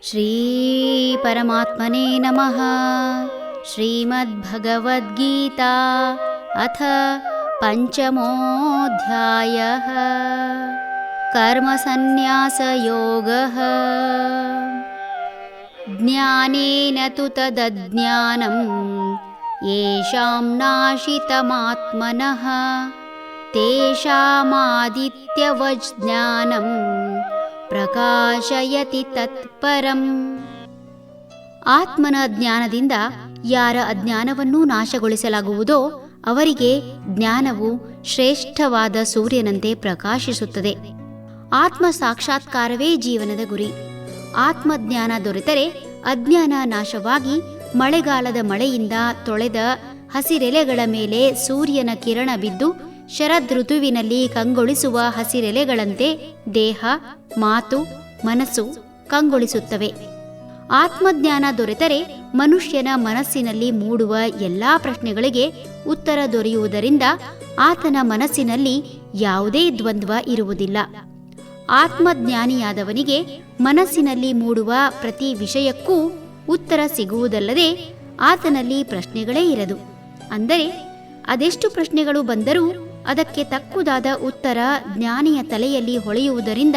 ಶ್ರೀ ಪರಮಾತ್ಮನೇ ನಮಃ. ಶ್ರೀಮದ್ಭಗವದ್ಗೀತಾ ಅಥ ಪಂಚಮೋऽಧ್ಯಾಯಃ. ಕರ್ಮಸನ್ನ್ಯಾಸಯೋಗಃ. ಜ್ಞಾನೇನ ತು ತದಜ್ಞಾನಂ ಯೇಷಾಂ ನಾಶಿತಮಾತ್ಮನಃ ತೇಷಾಮಾದಿತ್ಯವಜ್ ಜ್ಞಾನಂ ಪ್ರಕಾಶಯತಿ ತತ್ಪರಂ. ಆತ್ಮನ ಜ್ಞಾನದಿಂದ ಯಾರ ಅಜ್ಞಾನವನ್ನೂ ನಾಶಗೊಳಿಸಲಾಗುವುದೋ ಅವರಿಗೆ ಜ್ಞಾನವು ಶ್ರೇಷ್ಠವಾದ ಸೂರ್ಯನಂತೆ ಪ್ರಕಾಶಿಸುತ್ತದೆ. ಆತ್ಮ ಸಾಕ್ಷಾತ್ಕಾರವೇ ಜೀವನದ ಗುರಿ. ಆತ್ಮಜ್ಞಾನ ದೊರೆತರೆ ಅಜ್ಞಾನ ನಾಶವಾಗಿ ಮಳೆಗಾಲದ ಮಳೆಯಿಂದ ತೊಳೆದ ಹಸಿರೆಲೆಗಳ ಮೇಲೆ ಸೂರ್ಯನ ಕಿರಣ ಬಿದ್ದು ಶರದ್ ಋತುವಿನಲ್ಲಿ ಕಂಗೊಳಿಸುವ ಹಸಿರೆಲೆಗಳಂತೆ ದೇಹ, ಮಾತು, ಮನಸ್ಸು ಕಂಗೊಳಿಸುತ್ತವೆ. ಆತ್ಮಜ್ಞಾನ ದೊರೆತರೆ ಮನುಷ್ಯನ ಮನಸ್ಸಿನಲ್ಲಿ ಮೂಡುವ ಎಲ್ಲಾ ಪ್ರಶ್ನೆಗಳಿಗೆ ಉತ್ತರ ದೊರೆಯುವುದರಿಂದ ಆತನ ಮನಸ್ಸಿನಲ್ಲಿ ಯಾವುದೇ ದ್ವಂದ್ವ ಇರುವುದಿಲ್ಲ. ಆತ್ಮಜ್ಞಾನಿಯಾದವನಿಗೆ ಮನಸ್ಸಿನಲ್ಲಿ ಮೂಡುವ ಪ್ರತಿ ವಿಷಯಕ್ಕೂ ಉತ್ತರ ಸಿಗುವುದಲ್ಲದೆ ಆತನಲ್ಲಿ ಪ್ರಶ್ನೆಗಳೇ ಇರದು. ಅಂದರೆ ಅದೆಷ್ಟು ಪ್ರಶ್ನೆಗಳು ಬಂದರೂ ಅದಕ್ಕೆ ತಕ್ಕುದಾದ ಉತ್ತರ ಜ್ಞಾನಿಯ ತಲೆಯಲ್ಲಿ ಹೊಳೆಯುವುದರಿಂದ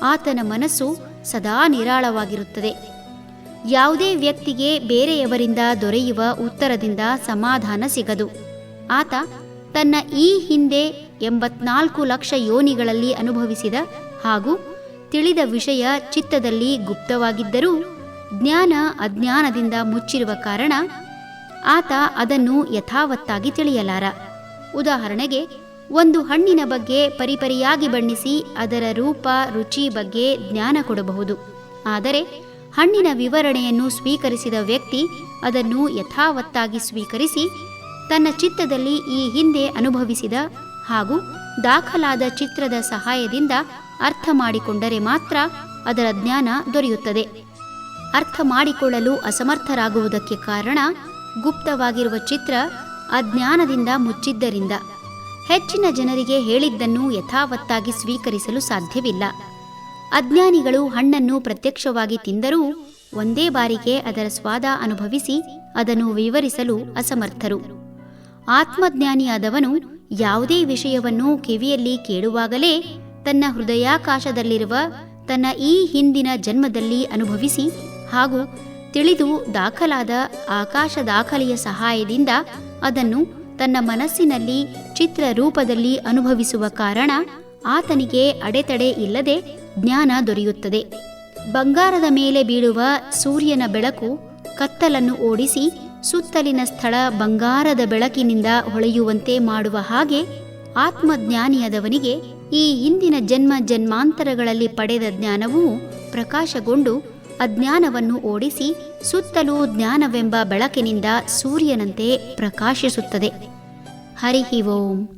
ಆತನ ಮನಸ್ಸು ಸದಾ ನಿರಾಳವಾಗಿರುತ್ತದೆ. ಯಾವುದೇ ವ್ಯಕ್ತಿಗೆ ಬೇರೆಯವರಿಂದ ದೊರೆಯುವ ಉತ್ತರದಿಂದ ಸಮಾಧಾನ ಸಿಗದು. ಆತ ತನ್ನ ಈ ಹಿಂದೆ 84 ಲಕ್ಷ ಯೋನಿಗಳಲ್ಲಿ ಅನುಭವಿಸಿದ ಹಾಗೂ ತಿಳಿದ ವಿಷಯ ಚಿತ್ತದಲ್ಲಿ ಗುಪ್ತವಾಗಿದ್ದರೂ ಜ್ಞಾನ ಅಜ್ಞಾನದಿಂದ ಮುಚ್ಚಿರುವ ಕಾರಣ ಆತ ಅದನ್ನು ಯಥಾವತ್ತಾಗಿ ತಿಳಿಯಲಾರ. ಉದಾಹರಣೆಗೆ, ಒಂದು ಹಣ್ಣಿನ ಬಗ್ಗೆ ಪರಿಪರಿಯಾಗಿ ಬಣ್ಣಿಸಿ ಅದರ ರೂಪ ರುಚಿ ಬಗ್ಗೆ ಜ್ಞಾನ ಕೊಡಬಹುದು. ಆದರೆ ಹಣ್ಣಿನ ವಿವರಣೆಯನ್ನು ಸ್ವೀಕರಿಸಿದ ವ್ಯಕ್ತಿ ಅದನ್ನು ಯಥಾವತ್ತಾಗಿ ಸ್ವೀಕರಿಸಿ ತನ್ನ ಚಿತ್ತದಲ್ಲಿ ಈ ಹಿಂದೆ ಅನುಭವಿಸಿದ ಹಾಗೂ ದಾಖಲಾದ ಚಿತ್ರದ ಸಹಾಯದಿಂದ ಅರ್ಥ ಮಾಡಿಕೊಂಡರೆ ಮಾತ್ರ ಅದರ ಜ್ಞಾನ ದೊರೆಯುತ್ತದೆ. ಅರ್ಥ ಮಾಡಿಕೊಳ್ಳಲು ಅಸಮರ್ಥರಾಗುವುದಕ್ಕೆ ಕಾರಣ ಗುಪ್ತವಾಗಿರುವ ಚಿತ್ರ ಅಜ್ಞಾನದಿಂದ ಮುಚ್ಚಿದ್ದರಿಂದ. ಹೆಚ್ಚಿನ ಜನರಿಗೆ ಹೇಳಿದ್ದನ್ನು ಯಥಾವತ್ತಾಗಿ ಸ್ವೀಕರಿಸಲು ಸಾಧ್ಯವಿಲ್ಲ. ಅಜ್ಞಾನಿಗಳು ಹಣ್ಣನ್ನು ಪ್ರತ್ಯಕ್ಷವಾಗಿ ತಿಂದರೂ ಒಂದೇ ಬಾರಿಗೆ ಅದರ ಸ್ವಾದ ಅನುಭವಿಸಿ ಅದನ್ನು ವಿವರಿಸಲು ಅಸಮರ್ಥರು. ಆತ್ಮಜ್ಞಾನಿಯಾದವನು ಯಾವುದೇ ವಿಷಯವನ್ನು ಕಿವಿಯಲ್ಲಿ ಕೇಳುವಾಗಲೇ ತನ್ನ ಹೃದಯಾಕಾಶದಲ್ಲಿರುವ ತನ್ನ ಈ ಹಿಂದಿನ ಜನ್ಮದಲ್ಲಿ ಅನುಭವಿಸಿ ಹಾಗೂ ತಿಳಿದು ದಾಖಲಾದ ಆಕಾಶ ದಾಖಲೆಯ ಸಹಾಯದಿಂದ ಅದನ್ನು ತನ್ನ ಮನಸ್ಸಿನಲ್ಲಿ ಚಿತ್ರ ರೂಪದಲ್ಲಿ ಅನುಭವಿಸುವ ಕಾರಣ ಆತನಿಗೆ ಅಡೆತಡೆ ಇಲ್ಲದೆ ಜ್ಞಾನ ದೊರೆಯುತ್ತದೆ. ಬಂಗಾರದ ಮೇಲೆ ಬೀಳುವ ಸೂರ್ಯನ ಬೆಳಕು ಕತ್ತಲನ್ನು ಓಡಿಸಿ ಸುತ್ತಲಿನ ಸ್ಥಳ ಬಂಗಾರದ ಬೆಳಕಿನಿಂದ ಹೊಳೆಯುವಂತೆ ಮಾಡುವ ಹಾಗೆ ಆತ್ಮಜ್ಞಾನಿಯಾದವನಿಗೆ ಈ ಹಿಂದಿನ ಜನ್ಮ ಜನ್ಮಾಂತರಗಳಲ್ಲಿ ಪಡೆದ ಜ್ಞಾನವೂ ಪ್ರಕಾಶಗೊಂಡು ಅಜ್ಞಾನವನ್ನು ಓಡಿಸಿ ಸುತ್ತಲೂ ಜ್ಞಾನವೆಂಬ ಬೆಳಕಿನಿಂದ ಸೂರ್ಯನಂತೆ ಪ್ರಕಾಶಿಸುತ್ತದೆ. ಹರಿ ಓಂ.